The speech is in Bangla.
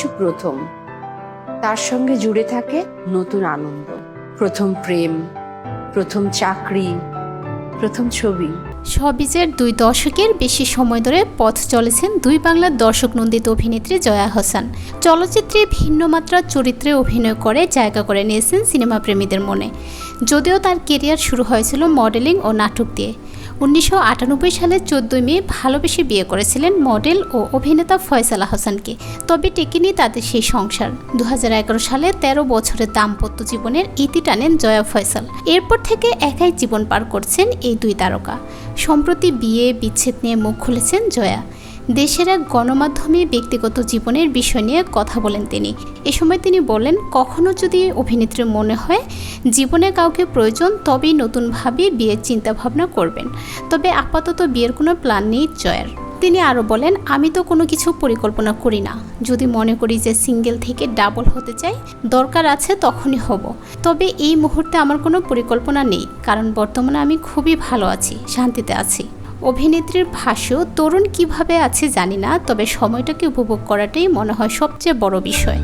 কিছু প্রথম, তার সঙ্গে জুড়ে থাকে নতুন আনন্দ। প্রথম প্রেম, প্রথম চাকরি, প্রথম ছবি। শোবিজের 2 দশকের বেশি সময় ধরে পথ চলেছেন দুই বাংলার দর্শক নন্দিত অভিনেত্রী জয়া আহসান। চলচ্চিত্রে ভিন্ন মাত্রার চরিত্রে অভিনয় করে জায়গা করে নিয়েছেন সিনেমা প্রেমীদের মনে। যদিও তার কেরিয়ার শুরু হয়েছিল মডেলিং ও নাটক দিয়ে। 1998 সালের 14 মে ভালোবেসে বিয়ে করেছিলেন মডেল ও অভিনেতা ফয়সাল আহসানকে। তবে টেকেনি তাদের সেই সংসার। 2011 সালে 13 বছরের দাম্পত্য জীবনের ইতি টানেন জয়া ফয়সাল। এরপর থেকে একাই জীবন পার করছেন এই দুই তারকা। সম্প্রতি বিয়ে বিচ্ছেদ নিয়ে মুখ খুলেছেন জয়া। দেশের এক গণমাধ্যমে ব্যক্তিগত জীবনের বিষয় নিয়ে কথা বলেন তিনি। এ সময় তিনি বলেন, কখনো যদি অভিনেত্রীর মনে হয় জীবনে কাউকে প্রয়োজন, তবেই নতুনভাবে বিয়ের চিন্তাভাবনা করবেন। তবে আপাতত বিয়ের কোনো প্ল্যান নেই জয়ার। তিনি আরও বলেন, আমি তো কোনো কিছু পরিকল্পনা করি না। যদি মনে করি যে সিঙ্গেল থেকে ডাবল হতে চাই, দরকার আছে তখনই হব। তবে এই মুহূর্তে আমার কোনো পরিকল্পনা নেই, কারণ বর্তমানে আমি খুবই ভালো আছি, শান্তিতে আছি। অভিনেত্রীর ভাষ্য, তরুণ কিভাবে আছে জানি না, তবে সময়টাকে উপভোগ করাটাই মনে হয় সবচেয়ে বড় বিষয়।